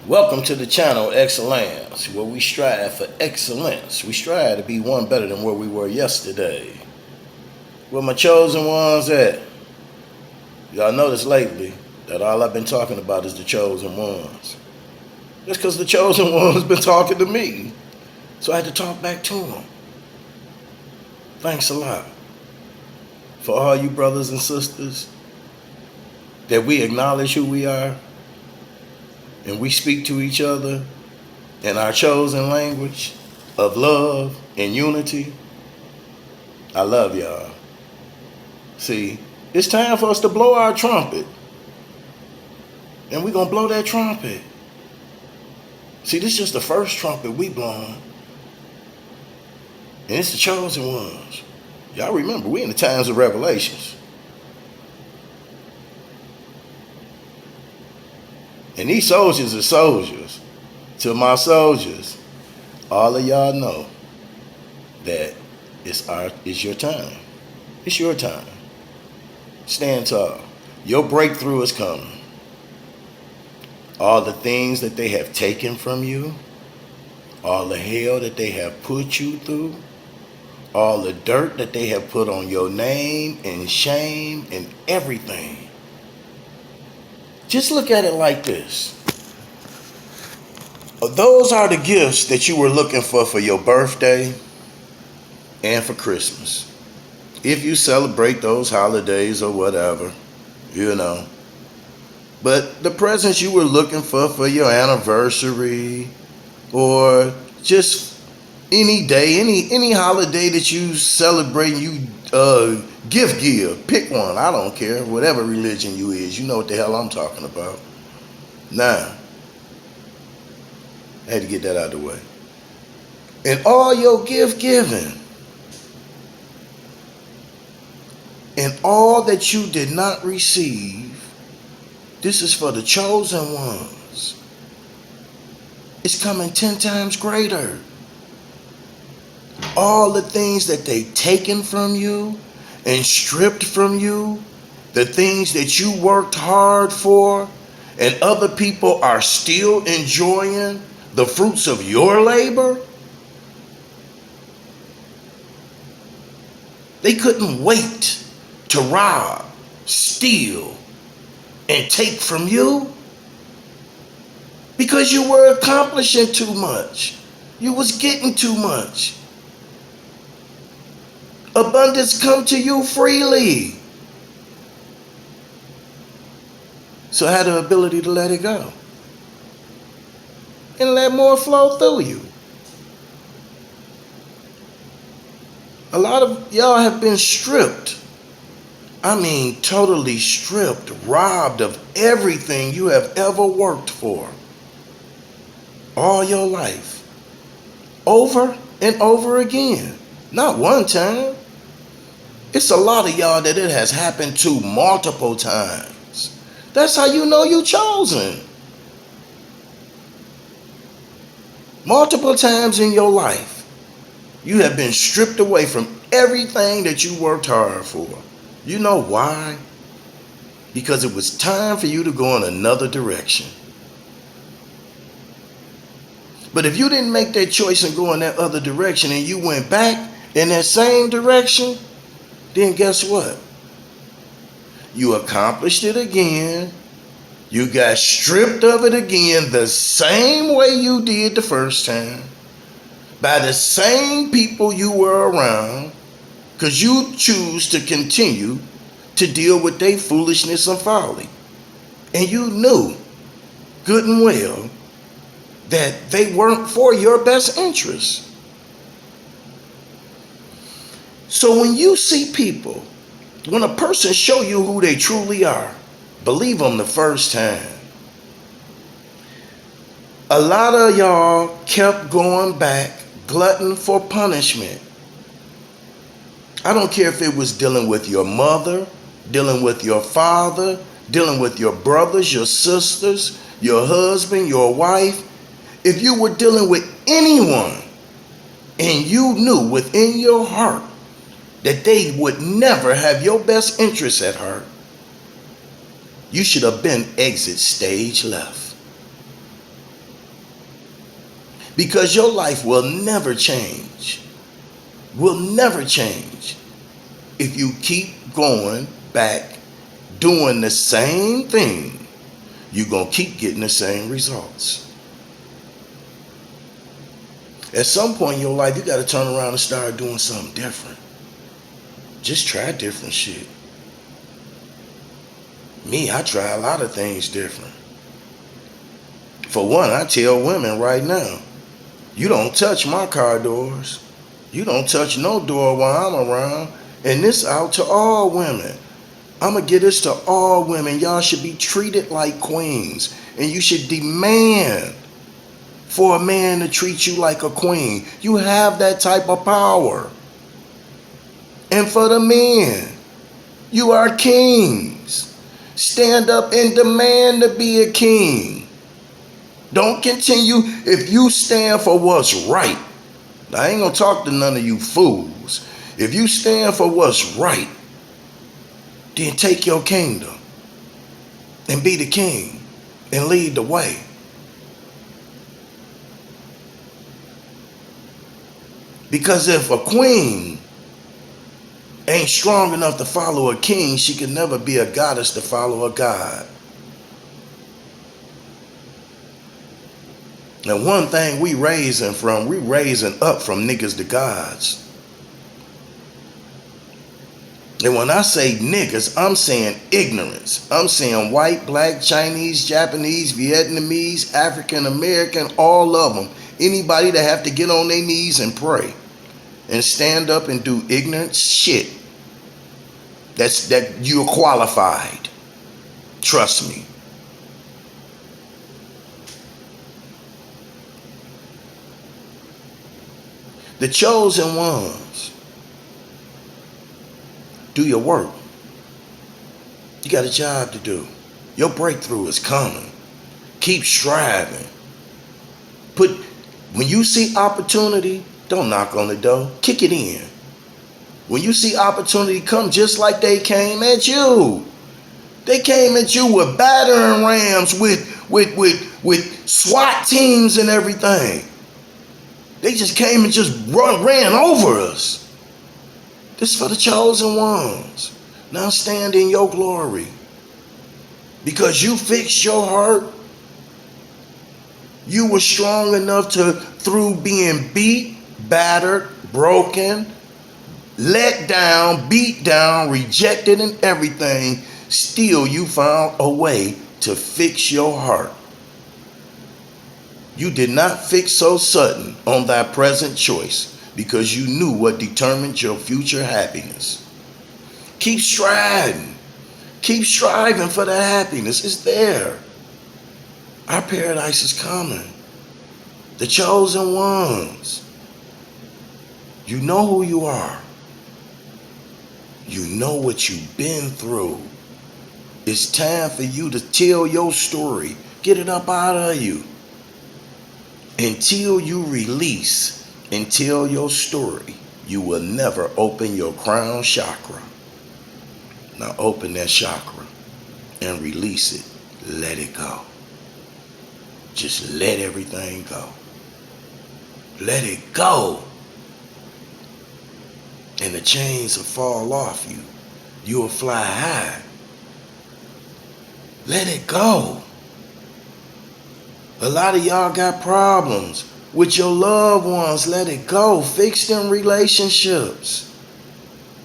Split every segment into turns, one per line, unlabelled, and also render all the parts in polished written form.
Welcome to the channel Excellence, where we strive for excellence. We strive to be one better than where we were yesterday. Where my chosen ones at? Y'all notice lately that all I've been talking about is the chosen ones. That's because the chosen ones been talking to me. So I had to talk back to them. Thanks a lot for all you brothers and sisters that we acknowledge who we are and we speak to each other in our chosen language of love and unity. I love y'all. See, it's time for us to blow our trumpet. And we're going to blow that trumpet. See, this is just the first trumpet we blown. And it's the chosen ones. Y'all remember, we in the times of Revelations. And these soldiers are soldiers. To my soldiers, all of y'all know that it's your time. It's your time. Stand tall. Your breakthrough is coming. All the things that they have taken from you, all the hell that they have put you through, all the dirt that they have put on your name and shame and everything. Just look at it like this. Those are the gifts that you were looking for your birthday and for Christmas. If you celebrate those holidays or whatever, you know. But the presents you were looking for your anniversary or just any day, any holiday that you celebrate, you give. Pick one. I don't care. Whatever religion you is. You know what the hell I'm talking about. Now, I had to get that out of the way. And all your gift giving and all that you did not receive, this is for the chosen ones. It's coming 10 times greater. All the things that they taken from you and stripped from you, the things that you worked hard for, and other people are still enjoying the fruits of your labor. They couldn't wait to rob, steal, and take from you because you were accomplishing too much. You was getting too much. Abundance come to you freely. So I had the ability to let it go and let more flow through you. A lot of y'all have been stripped. I mean, totally stripped, robbed of everything you have ever worked for. All your life. Over and over again. Not one time. It's a lot of y'all that it has happened to multiple times. That's how you know you chosen. Multiple times in your life, you have been stripped away from everything that you worked hard for. You know why? Because it was time for you to go in another direction. But if you didn't make that choice and go in that other direction and you went back in that same direction, then guess what? You accomplished it again. You got stripped of it again the same way you did the first time. By the same people you were around. Because you choose to continue to deal with their foolishness and folly. And you knew good and well that they weren't for your best interest. So when you see people, when a person show you who they truly are, believe them the first time. A lot of y'all kept going back, glutton for punishment. I don't care if it was dealing with your mother, dealing with your father, dealing with your brothers, your sisters, your husband, your wife. If you were dealing with anyone and you knew within your heart that they would never have your best interests at heart, you should have been exit stage left. Because your life will never change. Will never change if you keep going back doing the same thing. You're going to keep getting the same results. At some point in your life, you got to turn around and start doing something different. Just try different shit. Me, I try a lot of things different. For one, I tell women right now, you don't touch my car doors. You don't touch no door while I'm around. And this out to all women. I'm going to get this to all women. Y'all should be treated like queens. And you should demand for a man to treat you like a queen. You have that type of power. And for the men, you are kings. Stand up and demand to be a king. Don't continue. If you stand for what's right, I ain't gonna talk to none of you fools. If you stand for what's right, then take your kingdom and be the king and lead the way. Because if a queen ain't strong enough to follow a king, she can never be a goddess to follow a god. And one thing we raising up from niggas to gods. And when I say niggas, I'm saying ignorance. I'm saying white, black, Chinese, Japanese, Vietnamese, African American, all of them. Anybody that have to get on their knees and pray and stand up and do ignorant shit, that you're qualified. Trust me. The chosen ones, do your work. You got a job to do. Your breakthrough is coming. Keep striving. When you see opportunity, don't knock on the door. Kick it in. When you see opportunity come, just like they came at you. They came at you with battering rams, with SWAT teams and everything. They just came and just ran over us. This is for the chosen ones. Now stand in your glory. Because you fixed your heart. You were strong enough to, through being beat, battered, broken, let down, beat down, rejected and everything, still you found a way to fix your heart. You did not fix so sudden on thy present choice, because you knew what determined your future happiness. Keep striving. Keep striving for the happiness. It's there. Our paradise is coming. The chosen ones. You know who you are. You know what you've been through. It's time for you to tell your story. Get it up out of you. Until you release and tell your story, you will never open your crown chakra. Now open that chakra and release it. Let it go. Just let everything go. Let it go. And the chains will fall off you. You will fly high. Let it go. A lot of y'all got problems with your loved ones. Let it go. Fix them relationships.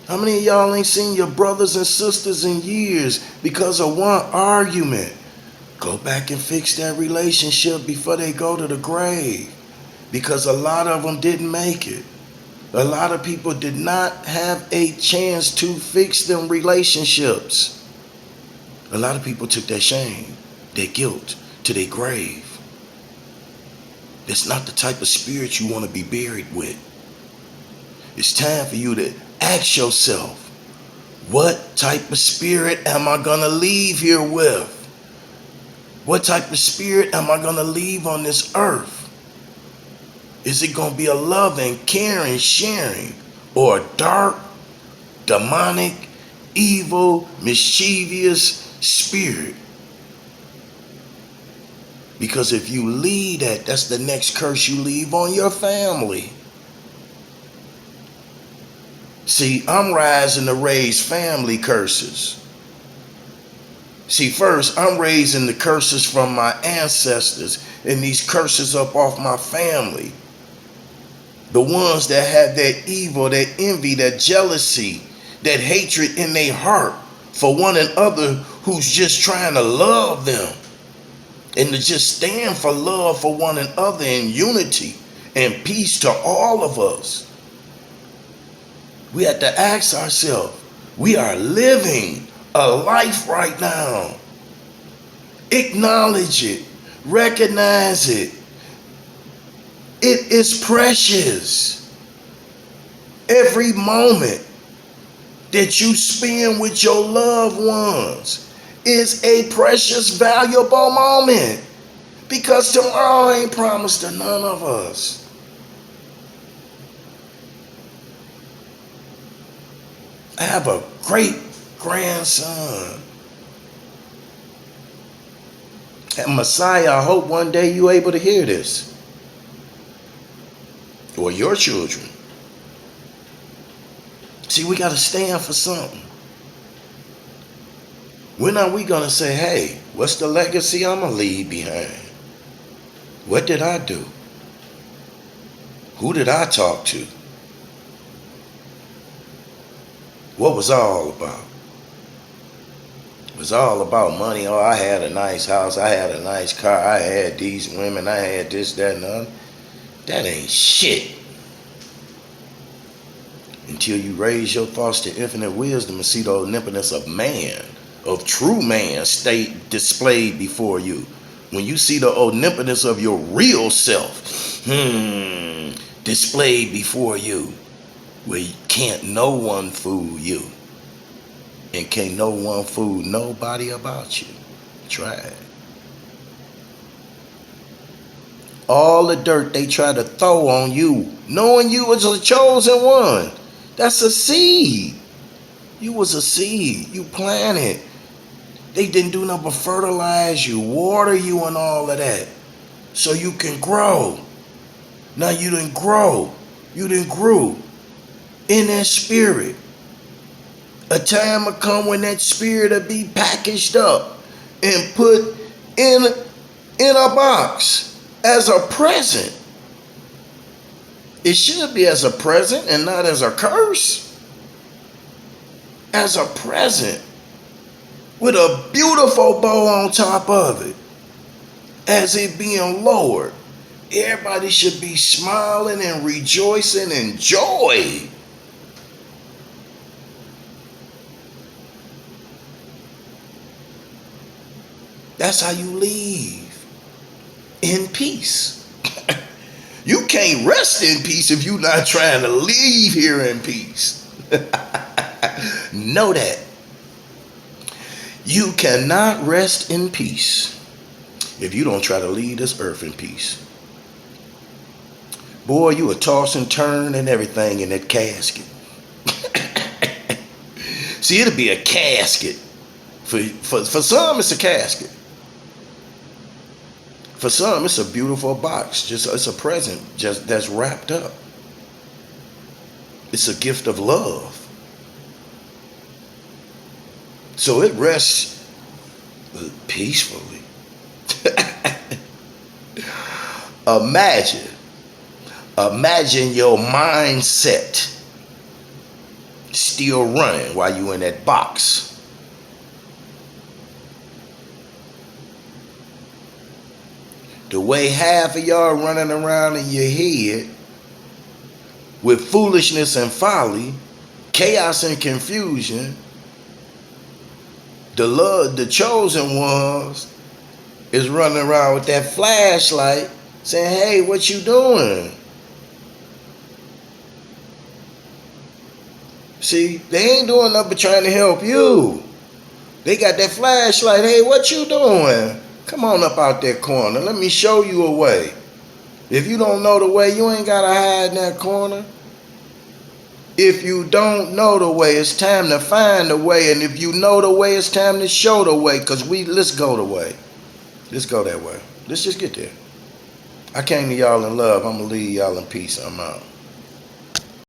How many of y'all ain't seen your brothers and sisters in years because of one argument? Go back and fix that relationship before they go to the grave. Because a lot of them didn't make it. A lot of people did not have a chance to fix them relationships. A lot of people took their shame, their guilt to their grave. That's not the type of spirit you want to be buried with. It's time for you to ask yourself, what type of spirit am I going to leave here with? What type of spirit am I going to leave on this earth? Is it going to be a loving, caring, sharing, or a dark, demonic, evil, mischievous spirit? Because if you leave that, that's the next curse you leave on your family. See, I'm rising to raise family curses. See, first, I'm raising the curses from my ancestors and these curses up off my family. The ones that have that evil, that envy, that jealousy, that hatred in their heart for one another who's just trying to love them. And to just stand for love for one another in unity and peace to all of us. We have to ask ourselves, we are living a life right now. Acknowledge it. Recognize it. It is precious. Every moment that you spend with your loved ones is a precious, valuable moment. Because tomorrow ain't promised to none of us. I have a great grandson. And Messiah, I hope one day you're able to hear this. Or your children. See, we got to stand for something. When are we going to say, hey, what's the legacy I'm going to leave behind? What did I do? Who did I talk to? What was all about? It was all about money. Oh, I had a nice house. I had a nice car. I had these women. I had this, that, and the other. That ain't shit. Until you raise your thoughts to infinite wisdom and see the omnipotence of man, of true man, displayed before you. When you see the omnipotence of your real self displayed before you, where can't no one fool you, and can't no one fool nobody about you. Try it. All the dirt they try to throw on you, knowing you was a chosen one, that's a seed. You was a seed. You planted. They didn't do nothing but fertilize you, water you, and all of that, so you can grow. Now you didn't grow. You didn't grow in that spirit. A time will come when that spirit will be packaged up and put in a box as a present. It should be as a present and not as a curse. As a present with a beautiful bow on top of it, as it being lowered. Everybody should be smiling and rejoicing in joy. That's how you leave in peace. You can't rest in peace if you're not trying to leave here in peace. Know that. You cannot rest in peace if you don't try to leave this earth in peace. Boy, you a toss and turn and everything in that casket. See, it'll be a casket. For some, it's a casket. For some, it's a beautiful box. It's a present just that's wrapped up. It's a gift of love. So it rests peacefully. Imagine your mindset still running while you in that box. The way half of y'all running around in your head with foolishness and folly, chaos and confusion, the chosen ones is running around with that flashlight saying, hey, what you doing? See, they ain't doing nothing but trying to help you. They got that flashlight. Hey, what you doing? Come on up out that corner. Let me show you a way. If you don't know the way, you ain't got to hide in that corner. If you don't know the way, it's time to find the way. And if you know the way, it's time to show the way. Because let's go the way. Let's go that way. Let's just get there. I came to y'all in love. I'm going to leave y'all in peace. I'm out.